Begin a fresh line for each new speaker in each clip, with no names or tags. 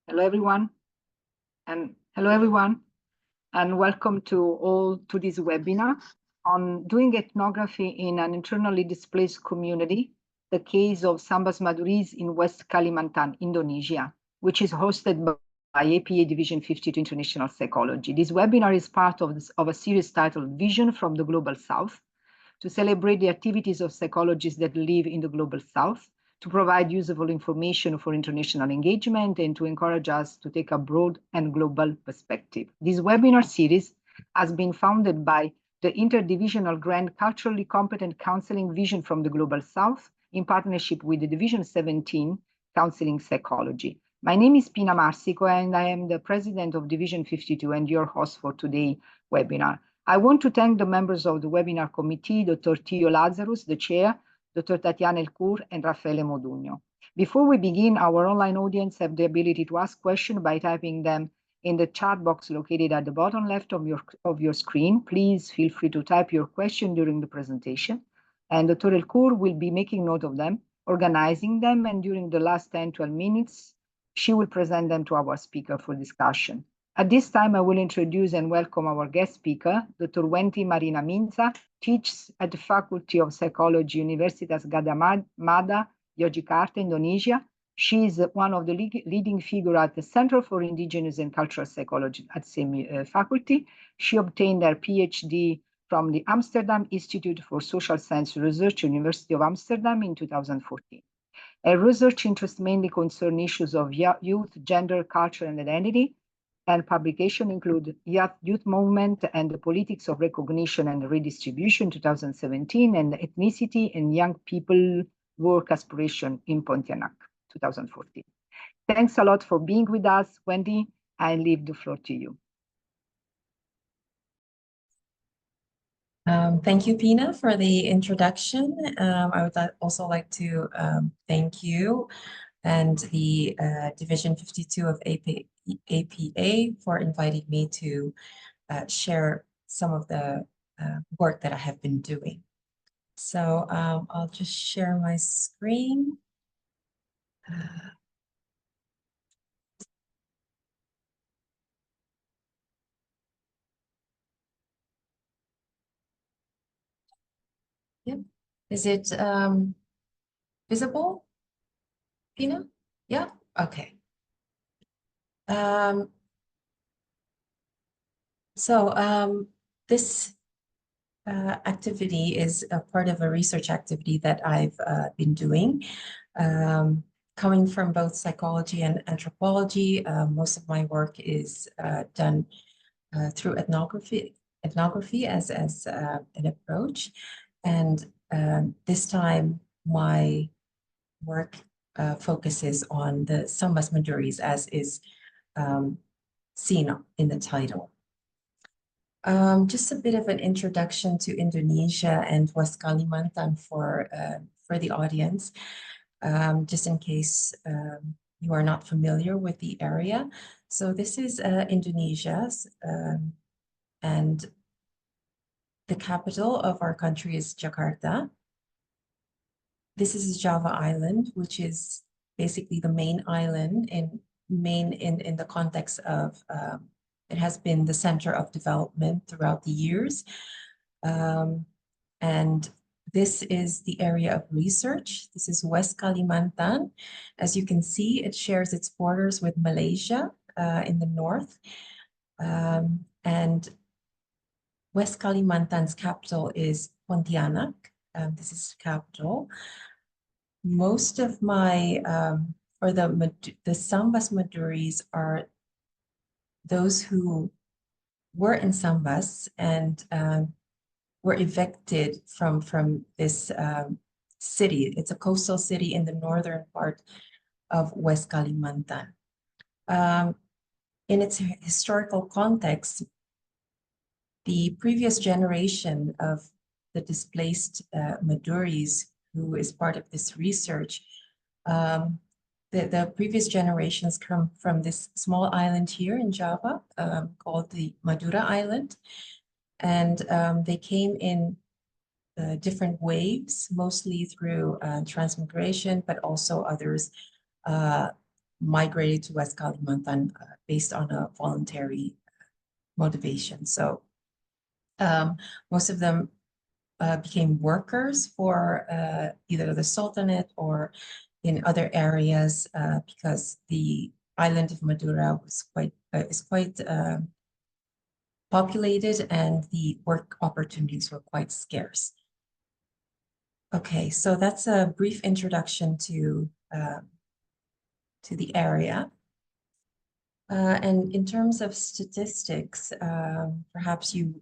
Hello everyone, and welcome to this webinar on doing ethnography in an internally displaced community, the case of Sambas Madurese in West Kalimantan, Indonesia, which is hosted by APA Division 52 International Psychology. This webinar is part of a series titled Vision from the Global South, to celebrate the activities of psychologists that live in the Global South, to provide useful information for international engagement, and to encourage us to take a broad and global perspective. This webinar series has been founded by the interdivisional grant Culturally Competent Counseling Vision from the Global South in partnership with the Division 17 Counseling Psychology. My name is Pina Marsico, and I am the president of Division 52 and your host for today's webinar. I want to thank the members of the webinar committee, Dr. Tio Lazarus, the chair, Dr. Tatiana Elcour, and Raffaele Modugno. Before we begin, our online audience have the ability to ask questions by typing them in the chat box located at the bottom left of your screen. Please feel free to type your question during the presentation, and Dr. Elcour will be making note of them, organizing them, and during the last 10-12 minutes, she will present them to our speaker for discussion. At this time, I will introduce and welcome our guest speaker, Dr. Wenty Marina Minza, teaches at the Faculty of Psychology, Universitas Gadjah Mada, Yogyakarta, Indonesia. She is one of the leading figures at the Center for Indigenous and Cultural Psychology at the same faculty. She obtained her PhD from the Amsterdam Institute for Social Science Research, University of Amsterdam in 2014. Her research interests mainly concern issues of youth, gender, culture, and identity, and publication include Youth Movement and the Politics of Recognition and Redistribution 2017, and Ethnicity and Young People Work Aspiration in Pontianak 2014. Thanks a lot for being with us, Wendy. I leave the floor to you.
Thank you, Pina, for the introduction. I would also like to thank you and the Division 52 of APA for inviting me to share some of the work that I have been doing. So I'll just share my screen. Yep. Is it visible, Pina? Yeah, okay. This activity is a part of a research activity that I've been doing. Coming from both psychology and anthropology, most of my work is done through ethnography as an approach. And this time my work focuses on the Sambas Madurese, as is seen in the title. Just a bit of an introduction to Indonesia and West Kalimantan for the audience, just in case you are not familiar with the area. So this is Indonesia, and the capital of our country is Jakarta. This is Java Island, which is basically the main island in the context of it has been the center of development throughout the years. And this is the area of research. This is West Kalimantan. As you can see, it shares its borders with Malaysia in the north. And West Kalimantan's capital is Pontianak. This is the capital. Most of my, or the Sambas Madurese are those who were in Sambas and were evicted from this city. It's a coastal city in the northern part of West Kalimantan. In its historical context, the previous generation of the displaced Madurese, who is part of this research, the previous generations come from this small island here in Java called the Madura Island. And they came in different waves, mostly through transmigration, but also others migrated to West Kalimantan based on a voluntary motivation. So most of them became workers for either the Sultanate or in other areas because the island of Madura was is quite populated and the work opportunities were quite scarce. Okay, so that's a brief introduction to the area. And in terms of statistics, perhaps you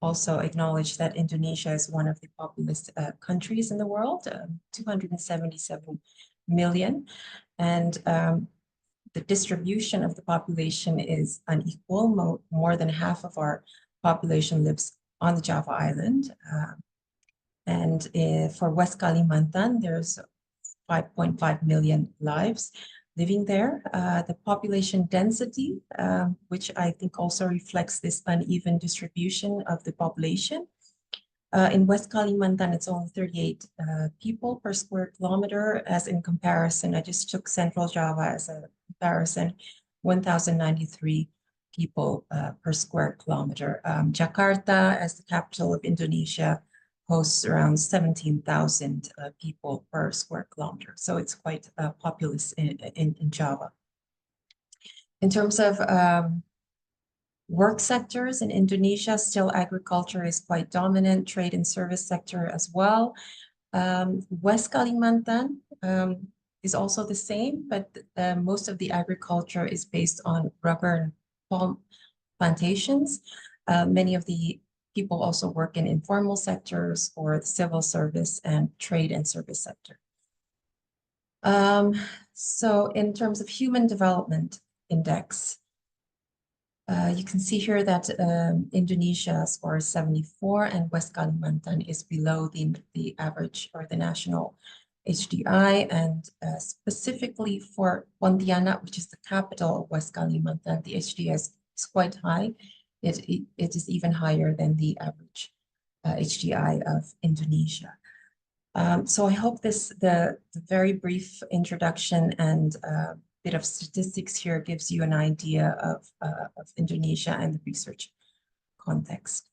also acknowledge that Indonesia is one of the populous countries in the world, 277 million. And the distribution of the population is unequal. More than half of our population lives on the Java Island. And for West Kalimantan, there's 5.5 million lives living there. The population density, which I think also reflects this uneven distribution of the population. In West Kalimantan, it's only 38 people per square kilometer. As in comparison, I just took Central Java as a comparison, 1,093 people per square kilometer. Jakarta, as the capital of Indonesia, hosts around 17,000 people per square kilometer. So it's quite populous in Java. In terms of work sectors in Indonesia, still agriculture is quite dominant, trade and service sector as well. West Kalimantan is also the same, but most of the agriculture is based on rubber and palm plantations. Many of the people also work in informal sectors or the civil service and trade and service sector. So in terms of Human Development Index, you can see here that Indonesia scores 74 and West Kalimantan is below the average or the national HDI. And specifically for Pontianak, which is the capital of West Kalimantan, the HDI is quite high. It is even higher than the average HDI of Indonesia. So I hope the very brief introduction and bit of statistics here gives you an idea of Indonesia and the research context.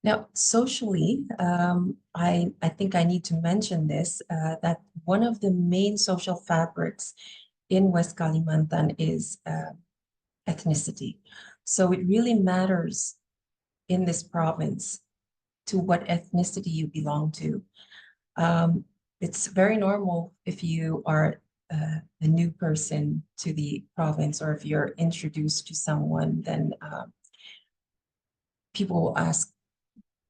Now, socially, I think I need to mention this, that one of the main social fabrics in West Kalimantan is ethnicity. So it really matters in this province to what ethnicity you belong to. It's very normal if you are a new person to the province or if you're introduced to someone, then people will ask,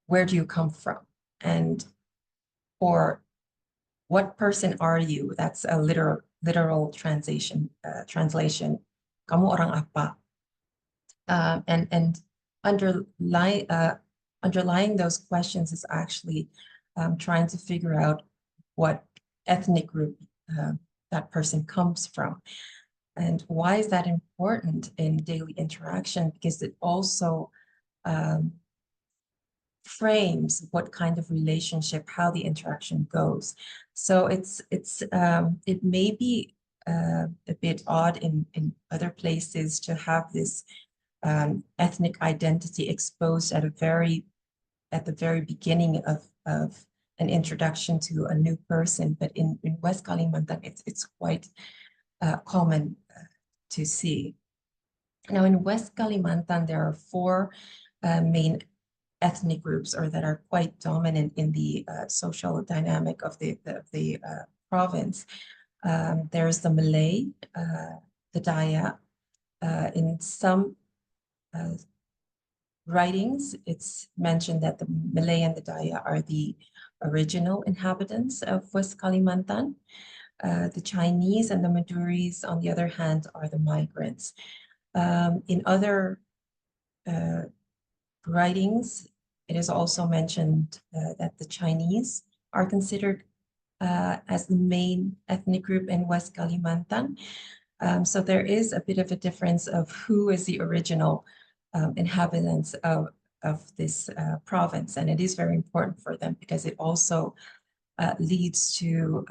where do you come from? And or what person are you? That's a literal translation. Kamu orang apa? And underlying those questions is actually trying to figure out what ethnic group that person comes from. And why is that important in daily interaction? Because it also frames what kind of relationship, how the interaction goes. So it may be a bit odd in other places to have this ethnic identity exposed at the very beginning of an introduction to a new person, but in West Kalimantan, it's quite common to see. Now, in West Kalimantan, there are four main ethnic groups, or that are quite dominant in the social dynamic of the province. There's the Malay, the Dayak. In some writings, it's mentioned that the Malay and the Dayak are the original inhabitants of West Kalimantan. The Chinese and the Madurese, on the other hand, are the migrants. In other writings, it is also mentioned that the Chinese are considered as the main ethnic group in West Kalimantan. So there is a bit of a difference of who is the original inhabitants of this province. And it is very important for them because it also leads to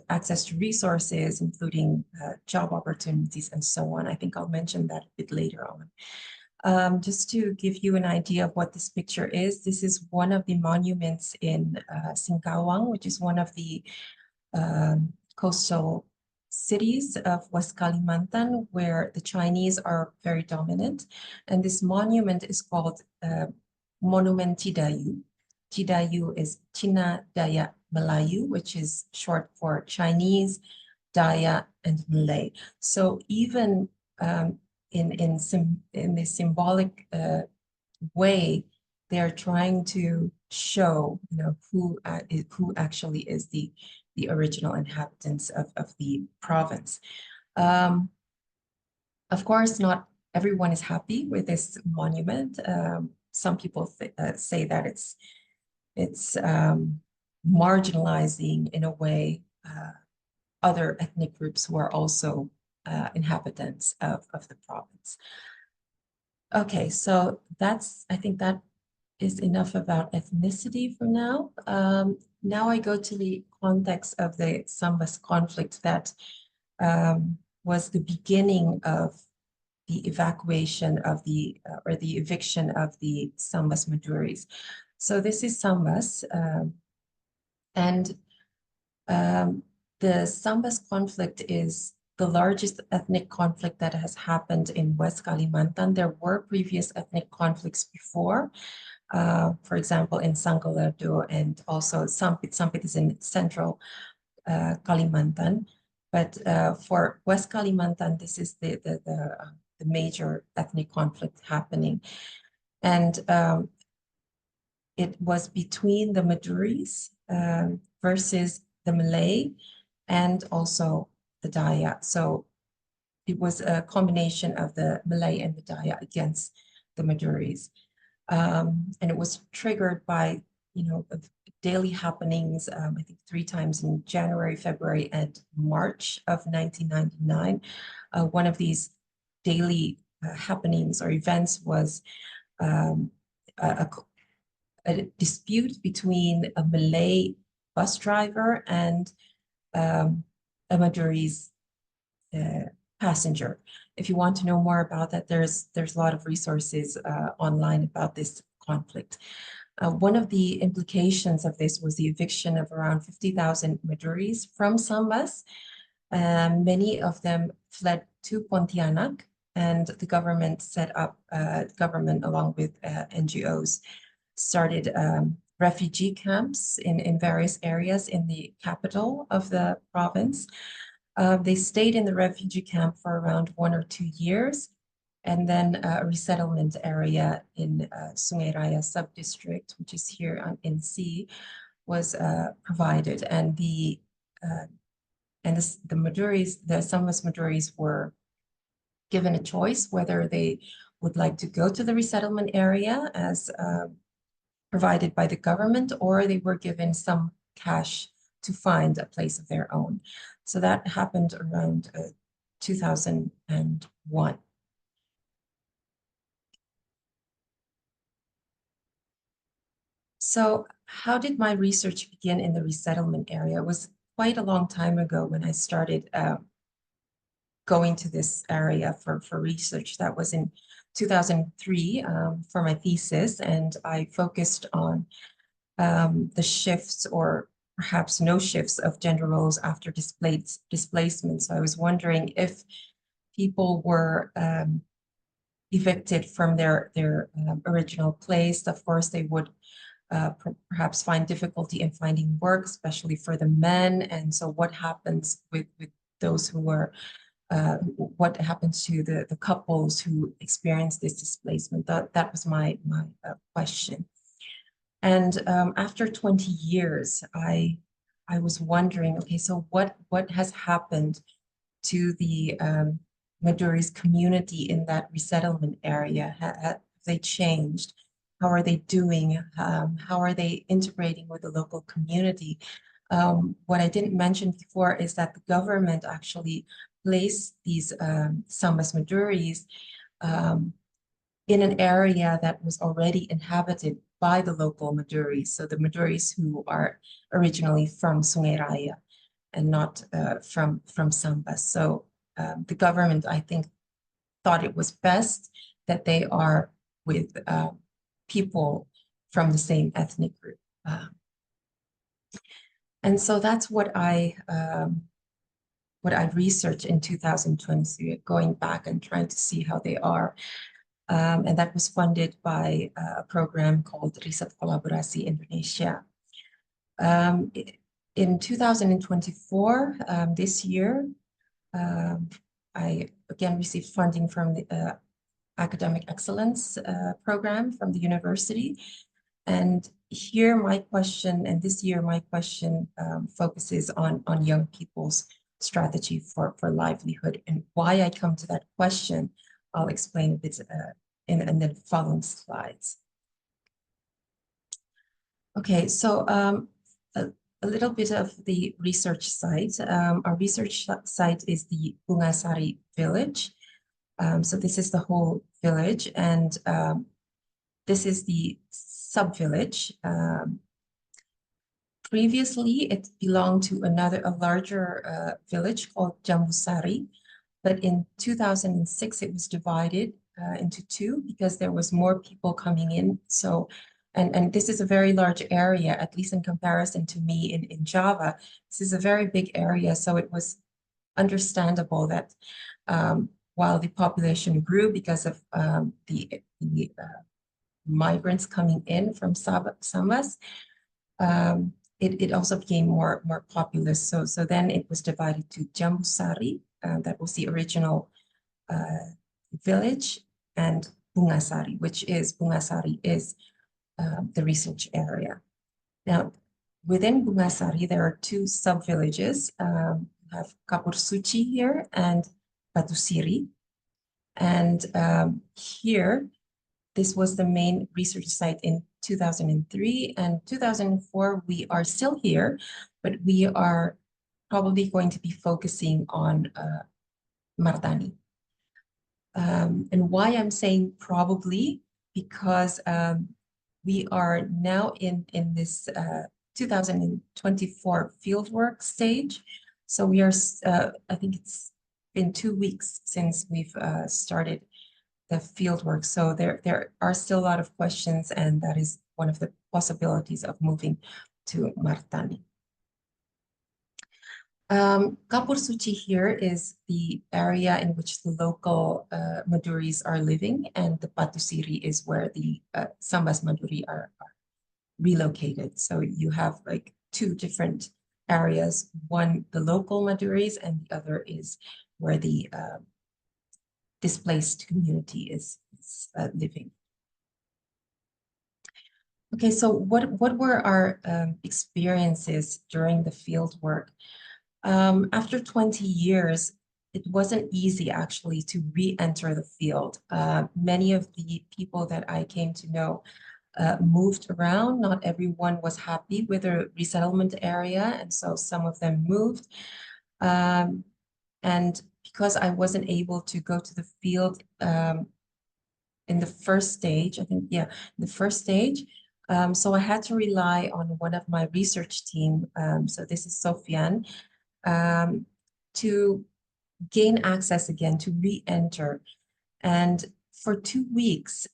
access to resources, including job opportunities and so on. I think I'll mention that a bit later on. Just to give you an idea of what this picture is, this is one of the monuments in Singkawang, which is one of the coastal cities of West Kalimantan, where the Chinese are very dominant. And this monument is called Monument Tidayu. Tidayu is Cina Dayak Melayu, which is short for Chinese, Dayak, and Malay. So even in this symbolic way, they're trying to show, who actually is the original inhabitants of the province. Of course, not everyone is happy with this monument. Some people say that it's marginalizing, in a way, other ethnic groups who are also inhabitants of the province. Okay, so I think that is enough about ethnicity for now. Now I go to the context of the Sambas conflict that was the beginning of the evacuation of or the eviction of the Sambas Madurese. So this is Sambas, and the Sambas conflict is the largest ethnic conflict that has happened in West Kalimantan. There were previous ethnic conflicts before, for example, in Sanggolado, and also Sampit is in central Kalimantan. But for West Kalimantan, this is the major ethnic conflict happening. And it was between the Madurese versus the Malay and also the Dayak. So it was a combination of the Malay and the Dayak against the Madurese. And it was triggered by, daily happenings, I think 3 times in January, February, and March of 1999. One of these daily happenings or events was a dispute between a Malay bus driver and a Madurese passenger. If you want to know more about that, there's a lot of resources online about this conflict. One of the implications of this was the eviction of around 50,000 Madurese from Sambas. Many of them fled to Pontianak, and the government set up, along with NGOs, started refugee camps in various areas in the capital of the province. They stayed in the refugee camp for around 1 or 2 years, and then a resettlement area in Sungai Raya sub-district, which is here in C, was provided. And the Sambas Madurese were given a choice whether they would like to go to the resettlement area as provided by the government, or they were given some cash to find a place of their own. So that happened around 2001. So how did my research begin in the resettlement area? It was quite a long time ago when I started going to this area for research. That was in 2003 for my thesis, and I focused on the shifts, or perhaps no shifts, of gender roles after displacement. So I was wondering if people were evicted from their original place. Of course, they would perhaps find difficulty in finding work, especially for the men. And so what happens with those who were, what happens to the couples who experience this displacement? That was my question. And after 20 years, I was wondering, okay, so what has happened to the Madurese community in that resettlement area? Have they changed? How are they doing? How are they integrating with the local community? What I didn't mention before is that the government actually placed these Sambas Madurese in an area that was already inhabited by the local Madurese, so the Madurese who are originally from Sungai Raya. and not from Sambas. So the government, I think, thought it was best that they are with people from the same ethnic group. And so that's what I researched in 2023, going back and trying to see how they are. And that was funded by a program called Resettled Indonesia. In 2024, this year, I again received funding from the Academic Excellence program from the university. And here my question, and this year my question focuses on young people's strategy for livelihood. And why I come to that question, I'll explain a bit in the following slides. Okay, so a little bit of the research site. Our research site is the Bungasari village. So this is the whole village, and this is the sub-village. Previously, it belonged to a larger village called Jambusari, but in 2006, it was divided into two because there was more people coming in. So, and this is a very large area, at least in comparison to me in Java. This is a very big area, so it was understandable that while the population grew because of the migrants coming in from Sambas, it also became more populous. So then it was divided to Jambusari, that was the original village, and Bungasari, Bungasari is the research area. Now, within Bungasari, there are two sub-villages. We have Kapur Suci here and Batusiri. And here, this was the main research site in 2003 and 2004. We are still here, but we are probably going to be focusing on Martani. And why I'm saying probably, because we are now in this 2024 fieldwork stage. So we are, I think it's been 2 weeks since we've started the fieldwork. So there are still a lot of questions, and that is one of the possibilities of moving to Martani. Kapur Suci here is the area in which the local Maduris are living, and the Batusiri is where the Sambas Maduri are relocated. So you have like two different areas, one the local Maduris, and the other is where the displaced community is living. Okay, so what were our experiences during the field work? After 20 years, it wasn't easy actually to re-enter the field. Many of the people that I came to know moved around. Not everyone was happy with the resettlement area, and so some of them moved. And because I wasn't able to go to the field in the first stage, I think, yeah, the first stage, so I had to rely on one of my research team, so this is Sofian, to gain access again, to re-enter. And for 2 weeks,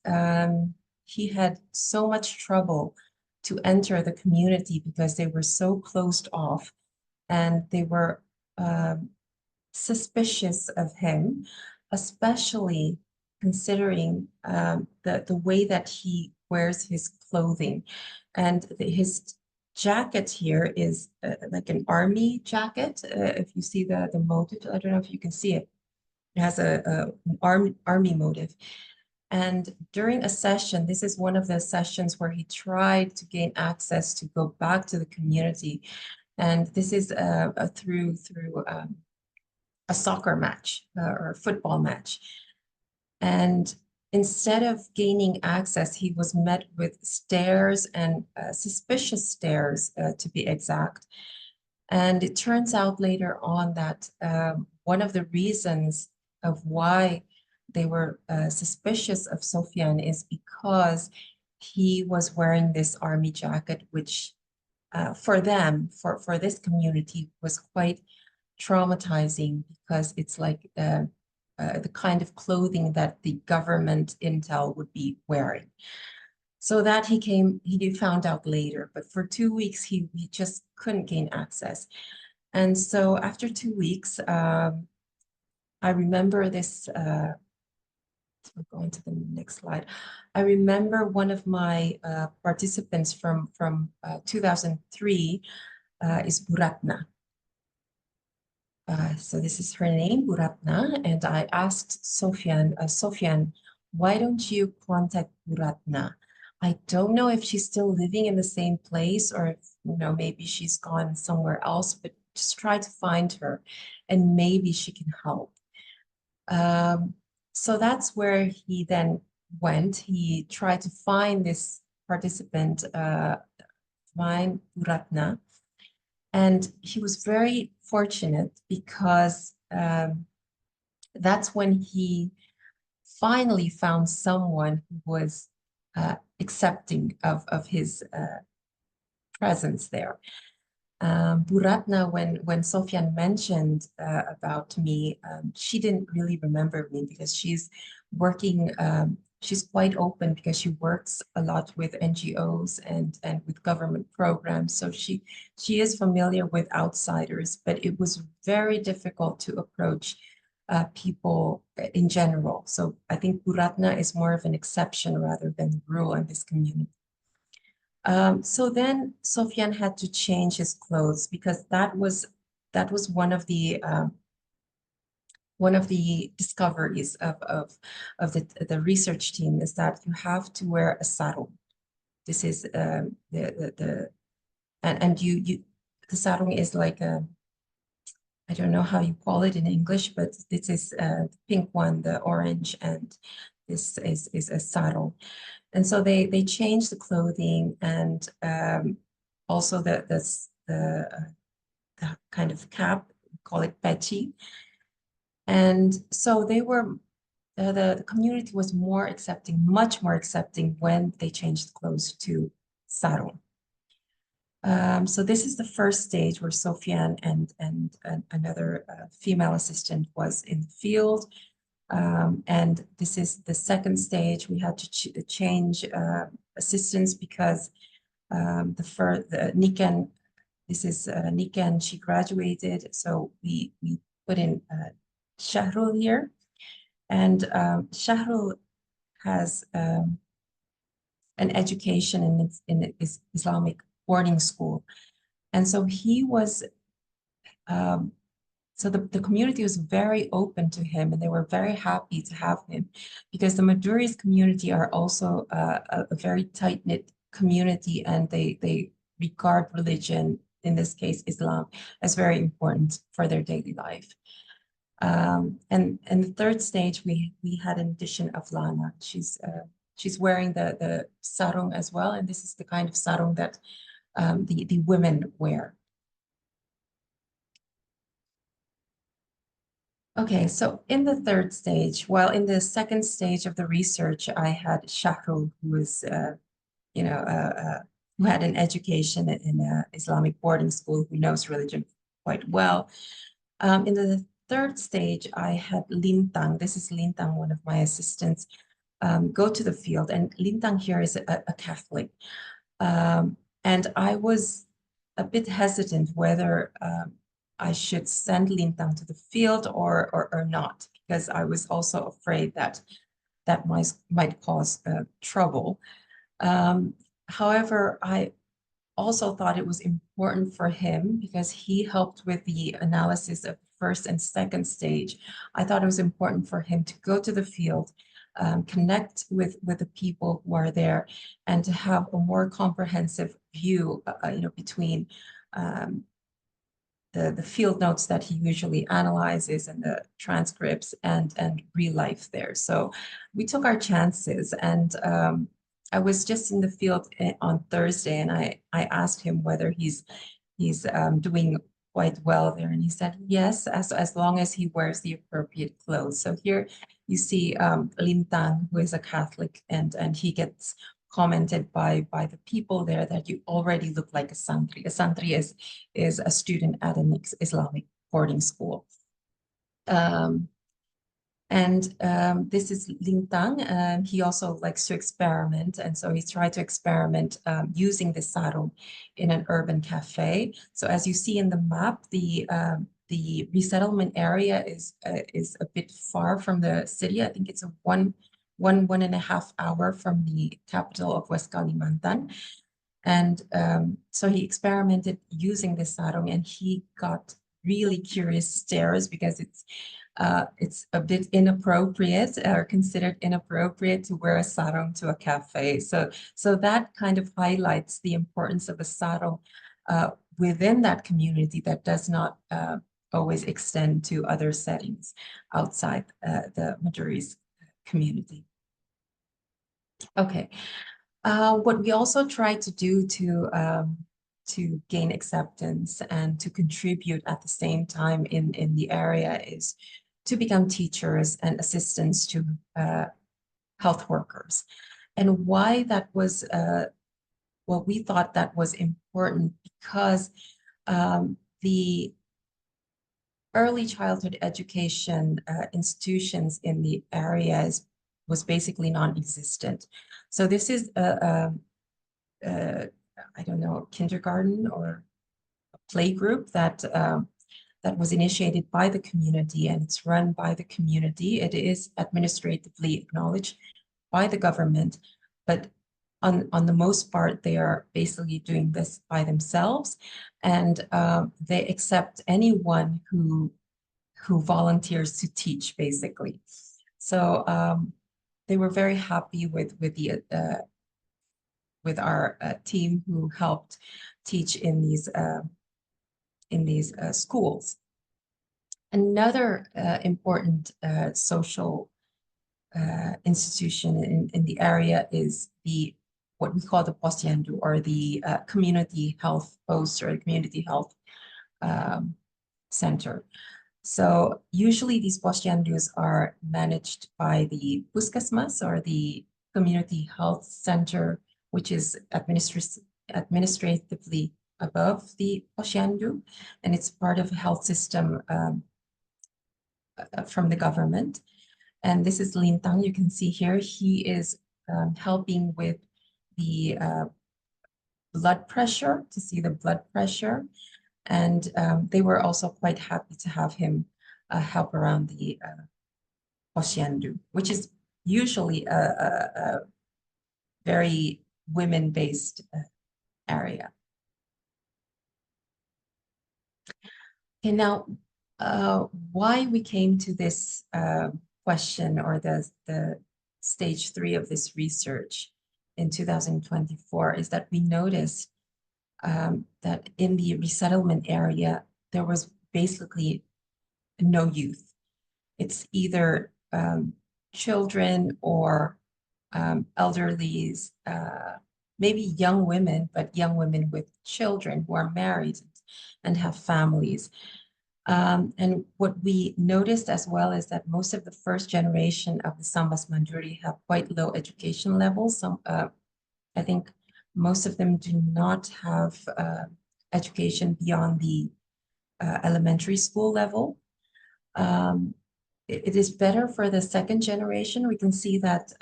he had so much trouble to enter the community because they were so closed off, and they were suspicious of him, especially considering the way that he wears his clothing. And his jacket here is like an army jacket. If you see the motif, I don't know if you can see it. It has an army motif. And during a session, this is one of the sessions where he tried to gain access to go back to the community. And this is through a soccer match or a football match. And instead of gaining access, he was met with stares and suspicious stares, to be exact. And it turns out later on that one of the reasons of why they were suspicious of Sofian is because he was wearing this army jacket, which for them, for this community, was quite traumatizing, because it's like the kind of clothing that the government intel would be wearing. So that he found out later, but for 2 weeks, he just couldn't gain access. And so after 2 weeks, I remember this, we're going to the next slide. I remember one of my participants from 2003 is Buratna. So this is her name, Buratna, and I asked Sofian, why don't you contact Buratna? I don't know if she's still living in the same place, or if, maybe she's gone somewhere else, but just try to find her and maybe she can help. So that's where he then went. He tried to find this participant, find Buratna, and he was very fortunate, because that's when he finally found someone who was accepting of his presence there. Buratna, when Sofian mentioned about me, she didn't really remember me, because she's working, she's quite open, because she works a lot with NGOs and with government programs. So she is familiar with outsiders, but it was very difficult to approach people in general. So I think Buratna is more of an exception rather than the rule in this community. So then Sofian had to change his clothes, because that was one of the discoveries of the research team, is that you have to wear a sarung. This is the sarung is like a, I don't know how you call it in English, but this is the pink one, the orange, and this is a sarung. And so they changed the clothing, and also the kind of cap, we call it peci. And so they were, the community was more accepting, much more accepting, when they changed the clothes to sarung. So this is the first stage where Sofian and another female assistant was in the field. And this is the second stage. We had to change assistants, because the Niken, this is Niken, she graduated. So we put in Shahrul here. And Shahrul has an education in Islamic boarding school. And so he was, so the community was very open to him, and they were very happy to have him, because the Madurese community are also a very tight-knit community, and they regard religion, in this case Islam, as very important for their daily life. And the third stage, we had an addition of Lana. She's wearing the sarung as well, and this is the kind of sarung that the women wear. Okay, so in the third stage, well, in the second stage of the research, I had Shahrul, who was, who had an education in an Islamic boarding school, who knows religion quite well. In the third stage, I had Lintang. This is Lintang, one of my assistants, go to the field. And Lintang here is a Catholic. And I was a bit hesitant whether I should send Lintang to the field or not, because I was also afraid that might cause trouble. However, I also thought it was important for him, because he helped with the analysis of the first and second stage. I thought it was important for him to go to the field, connect with the people who are there, and to have a more comprehensive view, between the field notes that he usually analyzes and the transcripts and real life there. So we took our chances, and I was just in the field on Thursday, and I asked him whether he's doing quite well there, and he said yes, as long as he wears the appropriate clothes. So here you see Lintang, who is a Catholic, and he gets commented by the people there that you already look like a santri. A santri is a student at an Islamic boarding school. This is Lintang. He also likes to experiment, and so he tried to experiment using the sarong in an urban cafe. So as you see in the map, the resettlement area is a bit far from the city. I think it's a one and a half hour from the capital of West Kalimantan. And so he experimented using the sarong, and he got really curious stares because it's a bit inappropriate or considered inappropriate to wear a sarong to a cafe. So that kind of highlights the importance of a sarong within that community that does not always extend to other settings outside the Madurese community. Okay. What we also try to do to gain acceptance and to contribute at the same time in the area is to become teachers and assistants to health workers. And why that was, well, we thought that was important because the early childhood education institutions in the areas was basically non-existent. So this is I don't know, kindergarten or a play group that was initiated by the community, and it's run by the community. It is administratively acknowledged by the government, but on the most part, they are basically doing this by themselves, and they accept anyone who volunteers to teach, basically. So they were very happy with our team who helped teach in these schools. Another important social institution in the area is what we call the posyandu, or the community health post, or the community health center. So usually these posyandus are managed by the puskesmas, or the community health center, which is administratively above the posyandu, and it's part of a health system from the government. And this is Lintang, you can see here. He is helping with the blood pressure, to see the blood pressure. And they were also quite happy to have him help around the posyandu, which is usually a very women-based area. Okay, now why we came to this question, or the stage 3 of this research in 2024, is that we noticed that in the resettlement area, there was basically no youth. It's either children or elderlies, maybe young women, but young women with children who are married and have families. And what we noticed as well is that most of the first generation of the Sambas Madurese have quite low education levels. Some, I think most of them do not have education beyond the elementary school level. It is better for the second generation. We can see that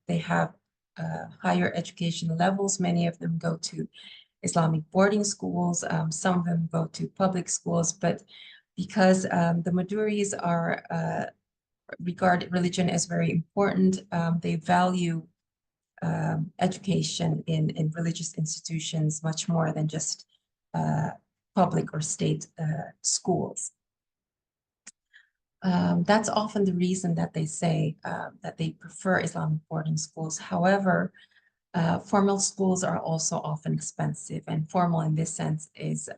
they have higher education levels. Many of them go to Islamic boarding schools. Some of them go to public schools, but because the Madurese regard religion as very important, they value education in religious institutions much more than just public or state schools. That's often the reason that they say that they prefer Islamic boarding schools. However, formal schools are also often expensive, and formal in this sense is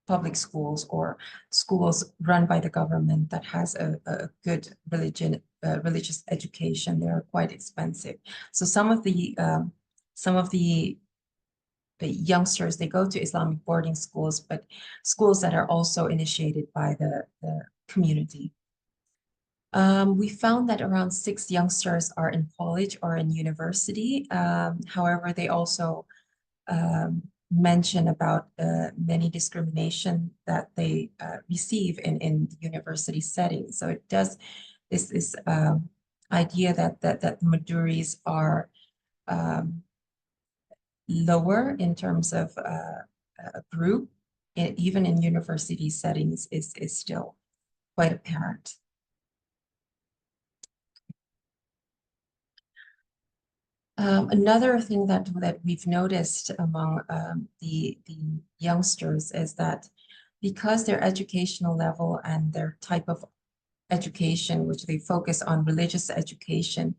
public schools or schools run by the government that has a good religious education. They are quite expensive. So some of the youngsters, they go to Islamic boarding schools, but schools that are also initiated by the community. We found that around 6 youngsters are in college or in university. However, they also mention about many discrimination that they receive in the university setting. So it does this idea that the Maduris are lower in terms of a group, even in university settings, is still quite apparent. Another thing that we've noticed among the youngsters is that because their educational level and their type of education, which they focus on religious education,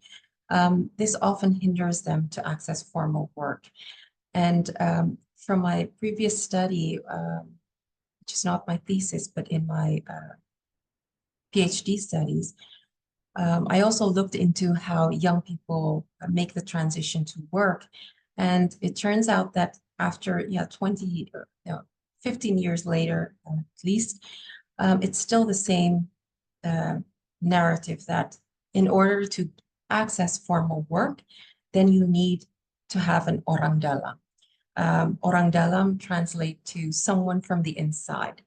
this often hinders them to access formal work. And from my previous study, which is not my thesis, but in my PhD studies, I also looked into how young people make the transition to work. And it turns out that after 15 years later, at least, it's still the same narrative that in order to access formal work, then you need to have an orang dalam. Orang dalam translate to someone from the inside.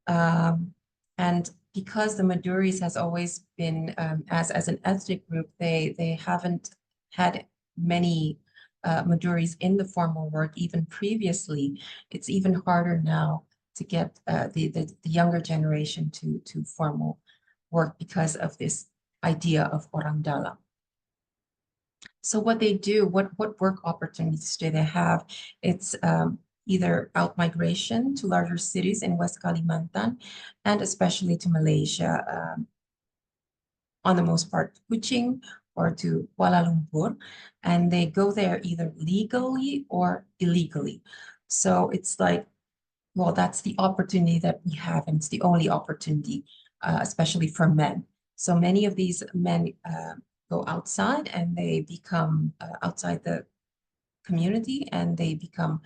And because the Maduris has always been, as an ethnic group, they haven't had many Maduris in the formal work even previously. It's even harder now to get the younger generation to formal work because of this idea of orang dalam. So what they do, what work opportunities do they have? It's either out-migration to larger cities in West Kalimantan, and especially to Malaysia, on the most part, Kuching or to Kuala Lumpur, and they go there either legally or illegally. So it's like, well, that's the opportunity that we have, and it's the only opportunity, especially for men. So many of these men go outside and they become outside the community, and they become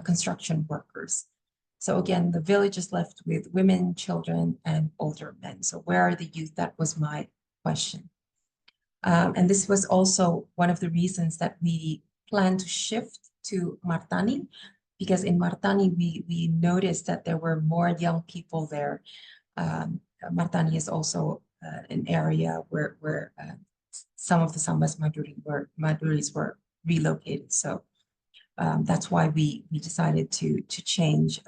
construction workers. So again, the village is left with women, children, and older men. So where are the youth? That was my question. And this was also one of the reasons that we plan to shift to Martani, because in Martani, we noticed that there were more young people there. Martani is also an area where some of the Sambas Maduris were relocated. So that's why we decided to change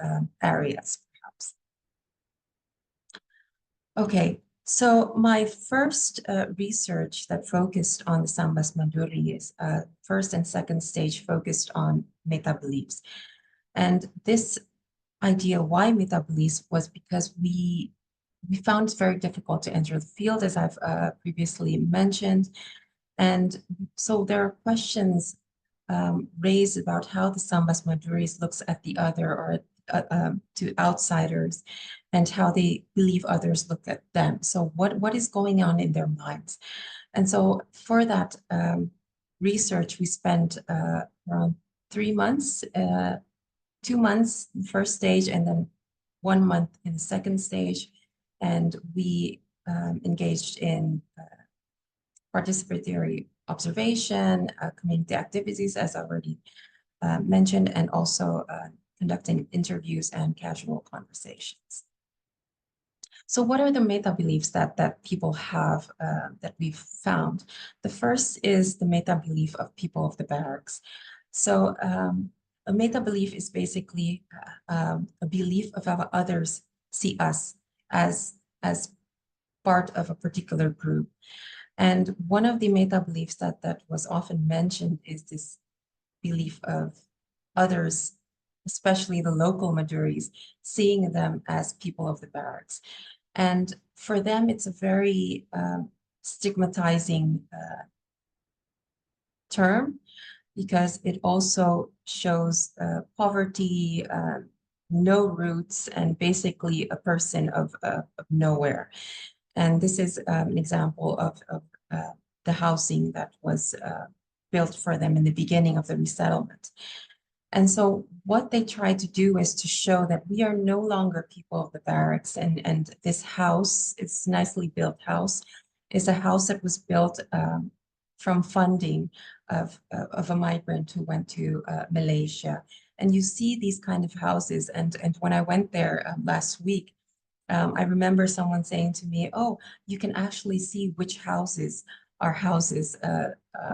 areas, perhaps. Okay, so my first research that focused on the Sambas Madurese, first and second stage focused on meta-beliefs. And this idea, why meta-beliefs, was because we found it very difficult to enter the field, as I've previously mentioned. And so there are questions raised about how the Sambas Madurese looks at the other, or to outsiders, and how they believe others look at them. So what is going on in their minds? And so for that research, we spent around 3 months, 2 months in the first stage, and then 1 month in the second stage. And we engaged in participatory observation, community activities, as already mentioned, and also conducting interviews and casual conversations. So what are the meta-beliefs that people have that we've found? The first is the meta-belief of people of the barracks. So a meta-belief is basically a belief of how others see us as part of a particular group. And one of the meta-beliefs that was often mentioned is this belief of others, especially the local Maduris, seeing them as people of the barracks. And for them, it's a very stigmatizing term, because it also shows poverty, no roots, and basically a person of nowhere. And this is an example of the housing that was built for them in the beginning of the resettlement. And so what they try to do is to show that we are no longer people of the barracks, and this house, it's a nicely built house, is a house that was built from funding of a migrant who went to Malaysia. And you see these kind of houses, and when I went there last week, I remember someone saying to me, "Oh, you can actually see which houses are houses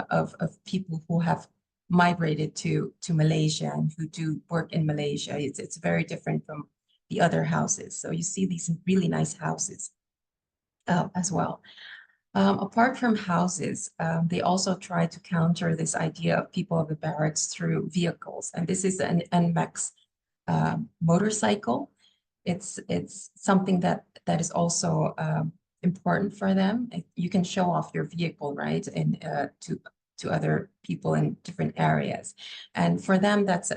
of people who have migrated to Malaysia and who do work in Malaysia. It's very different from the other houses. So you see these really nice houses as well. Apart from houses, they also try to counter this idea of people of the barracks through vehicles. And this is an NMAX motorcycle. It's something that is also important for them. You can show off your vehicle, right, and to other people in different areas. And for them, that's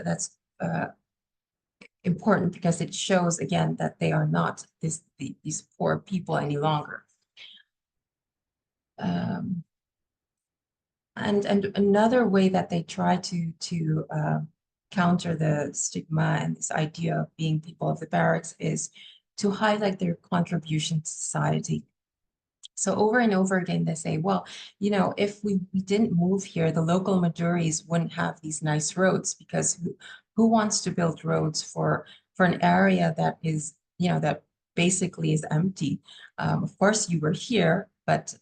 important because it shows again that they are not these poor people any longer. And another way that they try to counter the stigma and this idea of being people of the barracks is to highlight their contribution to society. So over and over again, they say, well, you know, if we didn't move here, the local Madurese wouldn't have these nice roads, because who wants to build roads for an area that is, you know, that basically is empty? Of course, you were here, but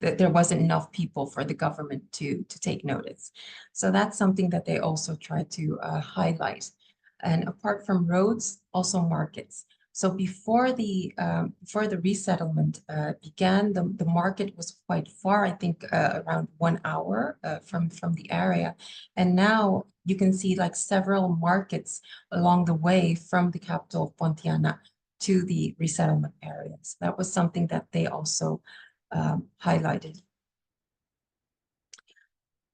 there wasn't enough people for the government to take notice. So that's something that they also try to highlight. And apart from roads, also markets. So before the resettlement began, the market was quite far, I think around 1 hour from the area. And now you can see like several markets along the way from the capital of Pontianak to the resettlement areas. That was something that they also highlighted.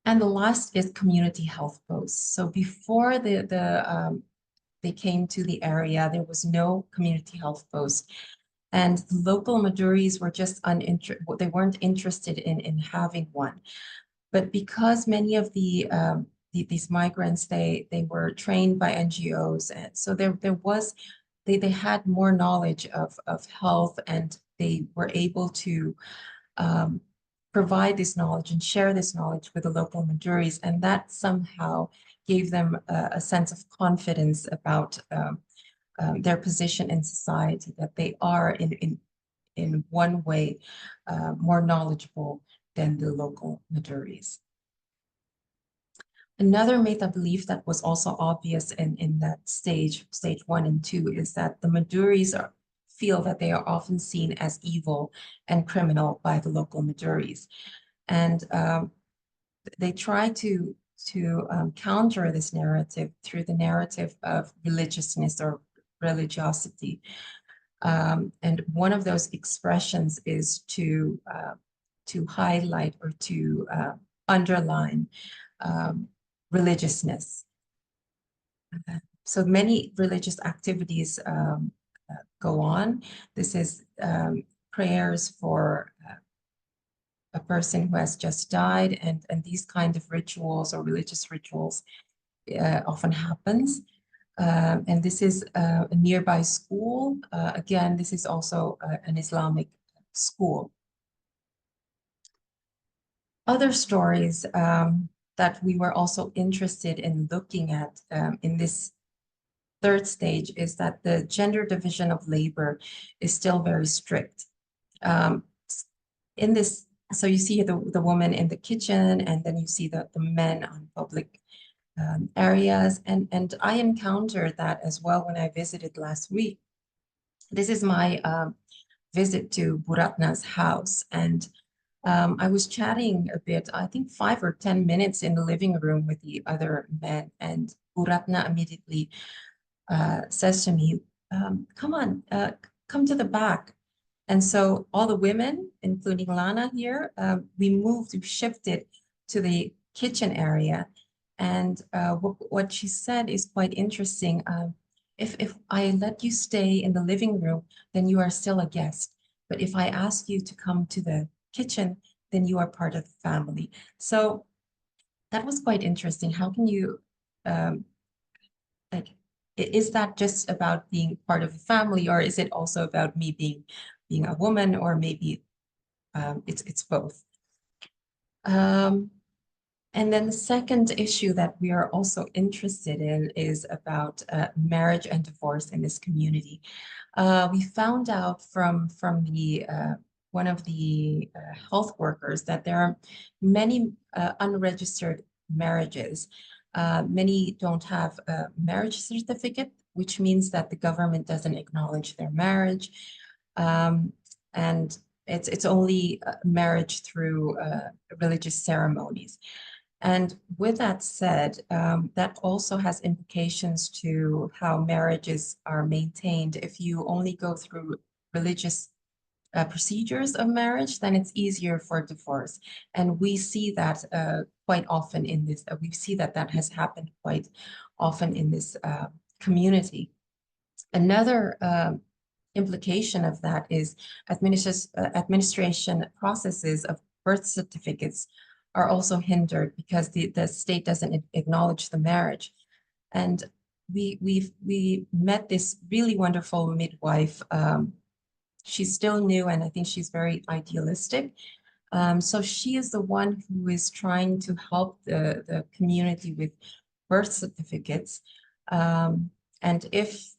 And the last is community health posts. So before they came to the area, there was no community health post. And the local Madurese were just they weren't interested in having one. But because many of these migrants, they were trained by NGOs, and so they had more knowledge of health, and they were able to provide this knowledge and share this knowledge with the local Madurese, and that somehow gave them a sense of confidence about their position in society, that they are in one way more knowledgeable than the local Madurese. Another meta-belief that was also obvious in that stage 1 and 2, is that the Madurese feel that they are often seen as evil and criminal by the local Madurese. And they try to counter this narrative through the narrative of religiousness or religiosity. And one of those expressions is to highlight or to underline religiousness. So many religious activities go on. This is prayers for a person who has just died, and these kind of rituals or religious rituals often happens. And this is a nearby school. Again, this is also an Islamic school. Other stories that we were also interested in looking at in this third stage is that the gender division of labor is still very strict. In this, so you see the woman in the kitchen, and then you see the men on public areas. And I encountered that as well when I visited last week. This is my visit to Buratna's house, and I was chatting a bit, I think 5 or 10 minutes in the living room with the other men, and Buratna immediately says to me, come on, come to the back. And so all the women, including Lana here, we shifted to the kitchen area. And what she said is quite interesting. If I let you stay in the living room, then you are still a guest. But if I ask you to come to the kitchen, then you are part of the family. So that was quite interesting. How can you, like, is that just about being part of a family, or is it also about me being a woman, or maybe it's both? And then the second issue that we are also interested in is about marriage and divorce in this community. We found out from the one of the health workers that there are many unregistered marriages. Many don't have a marriage certificate, which means that the government doesn't acknowledge their marriage. And it's only marriage through religious ceremonies. And with that said, that also has implications to how marriages are maintained. If you only go through religious procedures of marriage, then it's easier for divorce. And we see that quite often in this, we see that that has happened quite often in this community. Another implication of that is administration processes of birth certificates are also hindered because the state doesn't acknowledge the marriage. And we met this really wonderful midwife. She's still new, and I think she's very idealistic. So she is the one who is trying to help the community with birth certificates. And if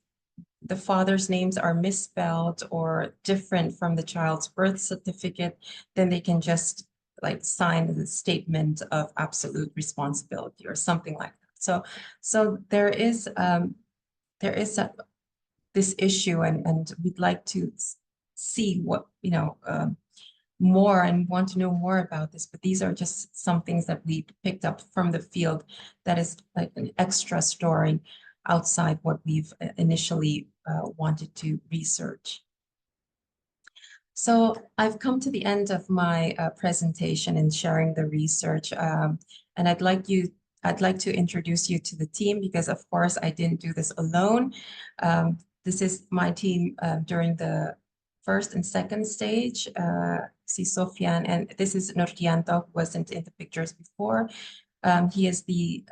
the father's names are misspelled or different from the child's birth certificate, then they can just like sign the statement of absolute responsibility or something like that. So there is this issue, and we'd like to see what, more and want to know more about this, but these are just some things that we picked up from the field that is like an extra story outside what we've initially wanted to research. So I've come to the end of my presentation and sharing the research, and I'd like to introduce you to the team, because of course I didn't do this alone. This is my team during the first and second stage. See Sofian, and this is Nurdianto, who wasn't in the pictures before. He is the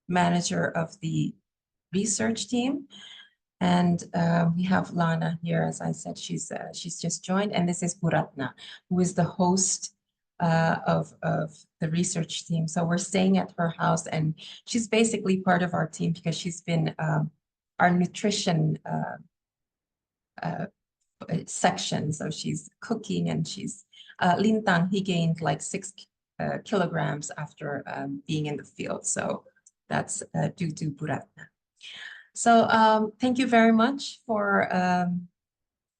manager of the research team. And we have Lana here, as I said, she's just joined, and this is Buratna, who is the host of the research team. So we're staying at her house, and she's basically part of our team because she's been our nutrition section. So she's cooking, and she's Lintang. He gained like 6 kilograms after being in the field. So that's due to Buratna. So thank you very much for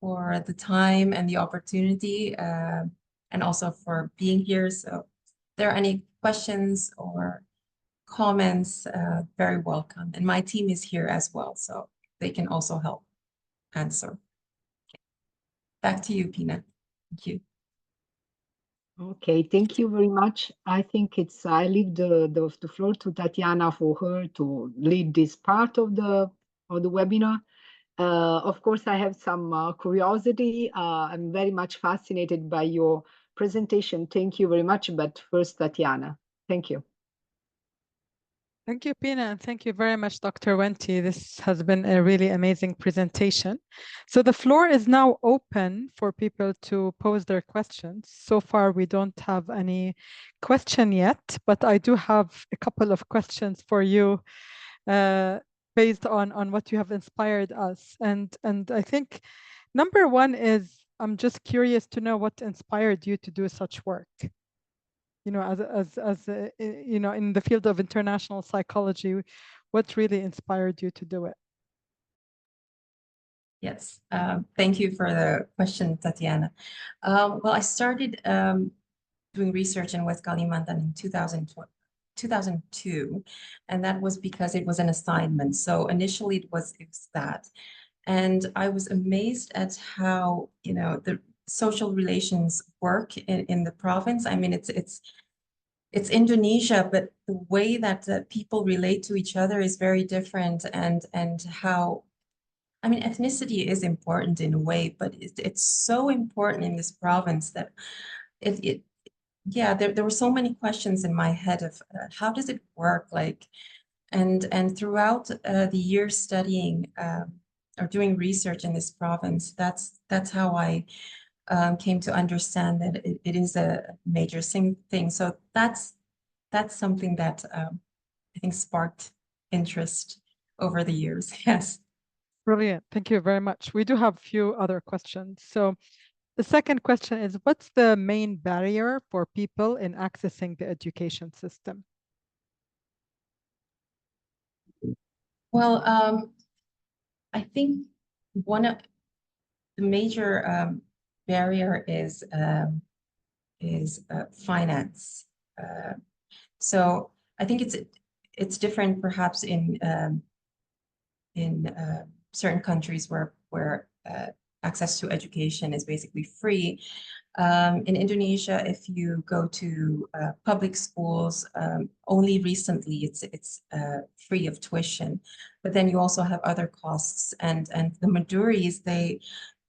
the time and the opportunity, and also for being here. So if there are any questions or comments, very welcome. And my team is here as well, so they can also help answer. Okay. Back to you, Pina. Thank you.
Okay, thank you very much. I think I leave the floor to Tatiana for her to lead this part of the webinar. Of course, I have some curiosity. I'm very much fascinated by your presentation. Thank you very much. But first, Tatiana, thank you.
Thank you, Pina, and thank you very much, Dr. Wenty. This has been a really amazing presentation. So the floor is now open for people to pose their questions. So far, we don't have any question yet, but I do have a couple of questions for you based on what you have inspired us. And I think number one is, I'm just curious to know what inspired you to do such work. As in the field of international psychology, what really inspired you to do it?
Yes, thank you for the question, Tatiana. Well, I started doing research in West Kalimantan in 2002, and that was because it was an assignment. So initially it was that, and I was amazed at how the social relations work in the province. I mean, it's Indonesia, but the way that people relate to each other is very different, and how, I mean, ethnicity is important in a way, but it's so important in this province that yeah, there were so many questions in my head of how does it work? Like, and throughout the years studying or doing research in this province, that's how I came to understand that it is a major thing. So that's something that I think sparked interest over the years. Yes.
Brilliant. Thank you very much. We do have a few other questions. So the second question is, what's the main barrier for people in accessing the education system?
Well, I think one of the major barrier is finance. So I think it's different perhaps in certain countries where access to education is basically free. In Indonesia, if you go to public schools, only recently it's free of tuition, but then you also have other costs. And the Maduris,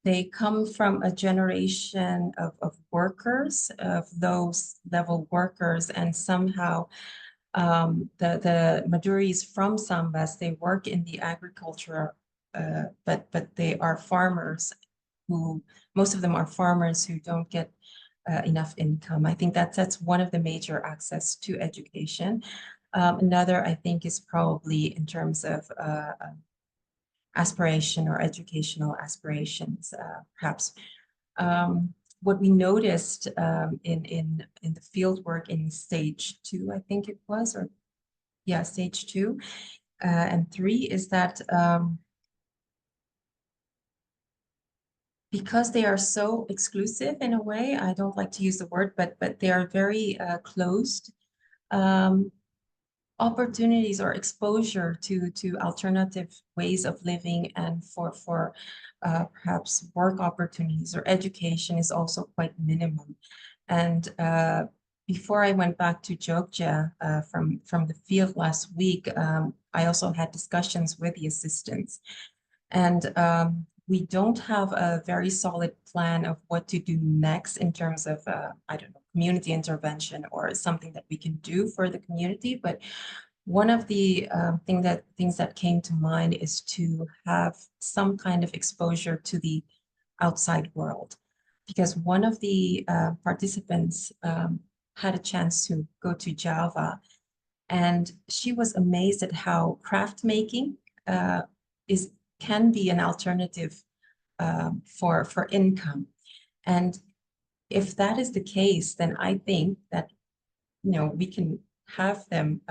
they come from a generation of workers, of those level workers, and somehow the Maduris from Sambas, they work in the agriculture, but they are farmers who, most of them are farmers who don't get enough income. I think that's one of the major access to education. Another, I think, is probably in terms of aspiration or educational aspirations, perhaps. What we noticed in the field work in stage 2, I think it was, or yeah, stage 2 and 3, is that because they are so exclusive in a way, I don't like to use the word, but they are very closed. Opportunities or exposure to alternative ways of living and for perhaps work opportunities or education is also quite minimum. And before I went back to Jogja from the field last week, I also had discussions with the assistants. And we don't have a very solid plan of what to do next in terms of, I don't know, community intervention or something that we can do for the community. But one of the things that came to mind is to have some kind of exposure to the outside world. Because one of the participants had a chance to go to Java, and she was amazed at how craft making can be an alternative for income. And if that is the case, then I think that, you know, we can have them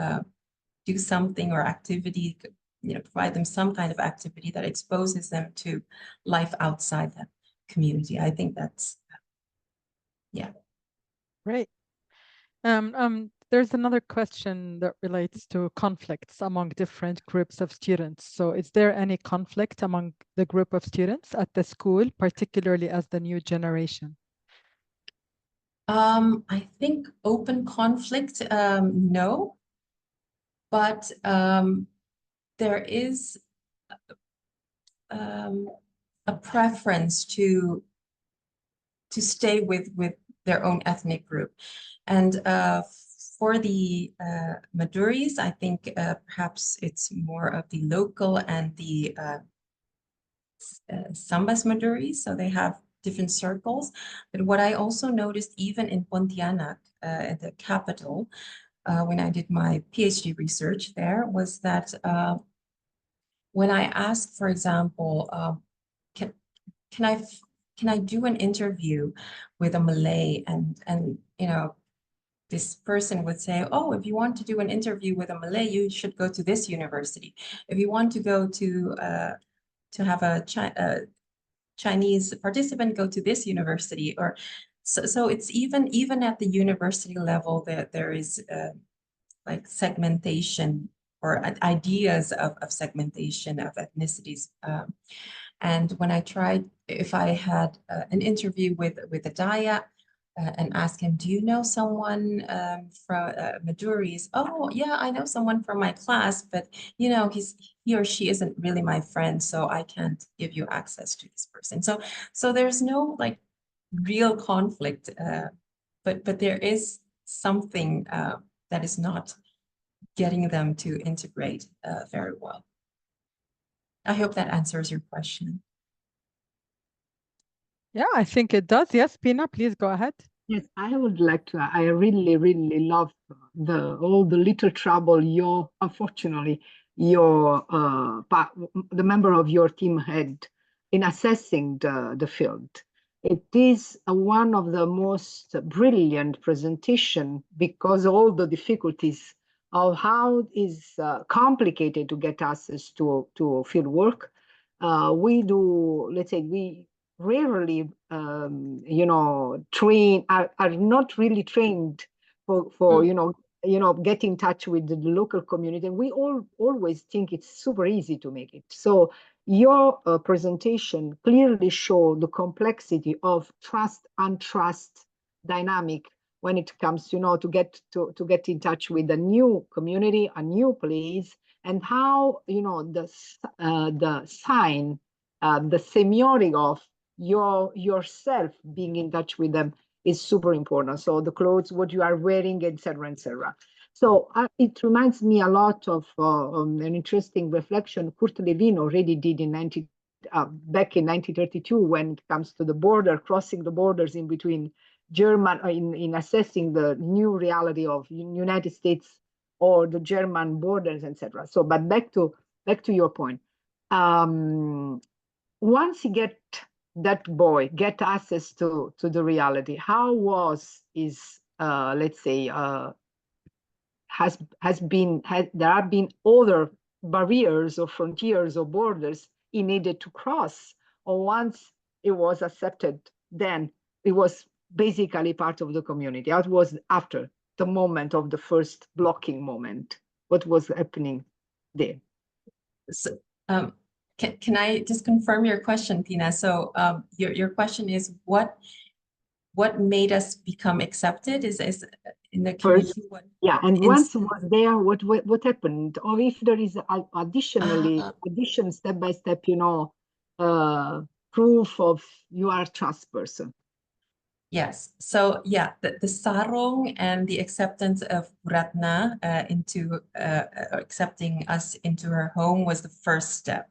do something or activity, you know, provide them some kind of activity that exposes them to life outside the community. I think that's, yeah.
Great. There's another question that relates to conflicts among different groups of students. So is there any conflict among the group of students at the school, particularly as the new generation?
I think open conflict, no, but there is a preference to stay with their own ethnic group. And for the Maduris, I think perhaps it's more of the local and the Sambas Madurese, so they have different circles. But what I also noticed, even in Pontianak, at the capital, when I did my PhD research there, was that when I asked, for example, can I do an interview with a Malay, and you know, this person would say, oh, if you want to do an interview with a Malay, you should go to this university. If you want to go to have a Chinese participant, go to this university. Or so it's even at the university level that there is like segmentation or ideas of segmentation of ethnicities. And when I tried, if I had an interview with a Daya and ask him, do you know someone from Madurese? Oh, yeah, I know someone from my class, but you know, he or she isn't really my friend, so I can't give you access to this person. So there's no like real conflict, but there is something that is not getting them to integrate very well. I hope that answers your question.
Yeah, I think it does. Yes, Pina, please go ahead.
Yes, I would like to. I really, really love all the little trouble unfortunately, the member of your team had in assessing the field. It is one of the most brilliant presentation because all the difficulties of how it is complicated to get access to field work. We do, let's say, we rarely, are not really trained for get in touch with the local community. And we always think it's super easy to make it. So your presentation clearly showed the complexity of trust and trust dynamic when it comes, to get in touch with a new community, a new place, and how the sign, the semiotic of yourself being in touch with them is super important. So the clothes, what you are wearing, etc., etc. So it reminds me a lot of an interesting reflection Kurt Lewin already did back in 1932 when it comes to the border, crossing the borders in between German, in assessing the new reality of United States or the German borders, etc. So, but back to your point. Once you get access to the reality, how let's say, there have been other barriers or frontiers or borders he needed to cross, or once it was accepted, then it was basically part of the community. It was after the moment of the first blocking moment, what was happening there?
So, can I just confirm your question, Pina? So your question is what made us become accepted is in the community?
First, yeah, and once it was there, what happened? Or if there is addition step by step, proof of you are a trust person.
Yes. So yeah, the sarong and the acceptance of Ratna into accepting us into her home was the first step.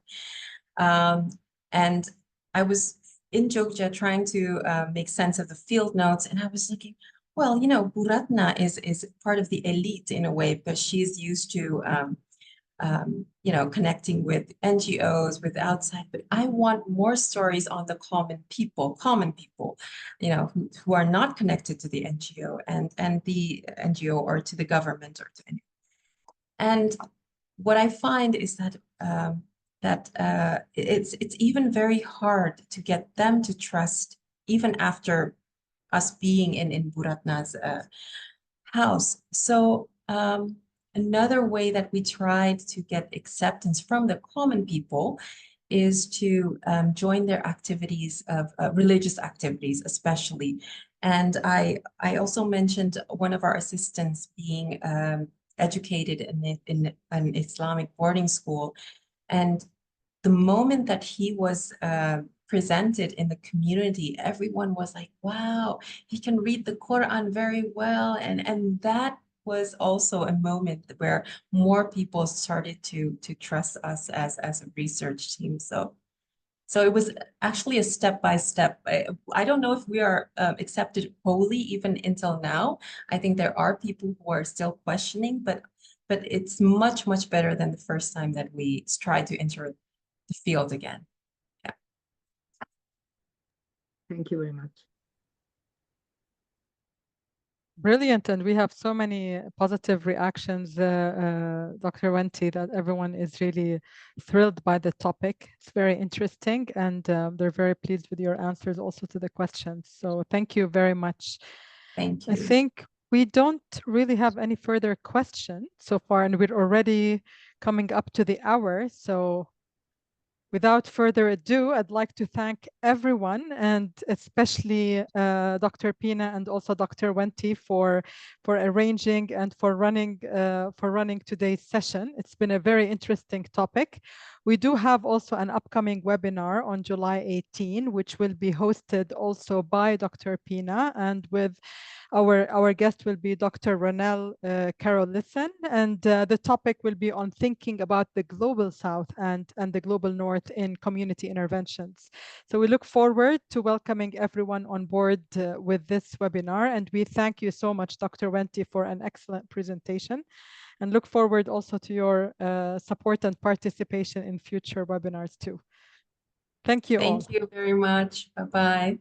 And I was in Jogja trying to make sense of the field notes, and I was looking, well, Buratna is part of the elite in a way, because she's used to connecting with NGOs, with outside, but I want more stories on the common people, who are not connected to the NGO and the NGO or to the government or to any. And what I find is that it's even very hard to get them to trust, even after us being in Buratna's house. So another way that we tried to get acceptance from the common people is to join their activities of religious activities, especially. And I also mentioned one of our assistants being educated in an Islamic boarding school. And the moment that he was presented in the community, everyone was like, wow, he can read the Quran very well. And that was also a moment where more people started to trust us as a research team. So it was actually a step-by-step. I don't know if we are accepted wholly even until now. I think there are people who are still questioning, but it's much, much better than the first time that we tried to enter the field again. Yeah.
Thank you very much.
Brilliant, and we have so many positive reactions, Dr. Wenty, that everyone is really thrilled by the topic. It's very interesting, and they're very pleased with your answers also to the questions. So thank you very much.
Thank you.
I think we don't really have any further questions so far, and we're already coming up to the hour. So without further ado, I'd like to thank everyone, and especially Dr. Pina and also Dr. Wenty for arranging and for running today's session. It's been a very interesting topic. We do have also an upcoming webinar on July 18, which will be hosted also by Dr. Pina, and with our guest will be Dr. Ronelle Carolithan, and the topic will be on thinking about the global South and the global North in community interventions. So we look forward to welcoming everyone on board with this webinar, and we thank you so much, Dr. Wenty, for an excellent presentation, and look forward also to your support and participation in future webinars too. Thank you all.
Thank you very much. Bye-bye.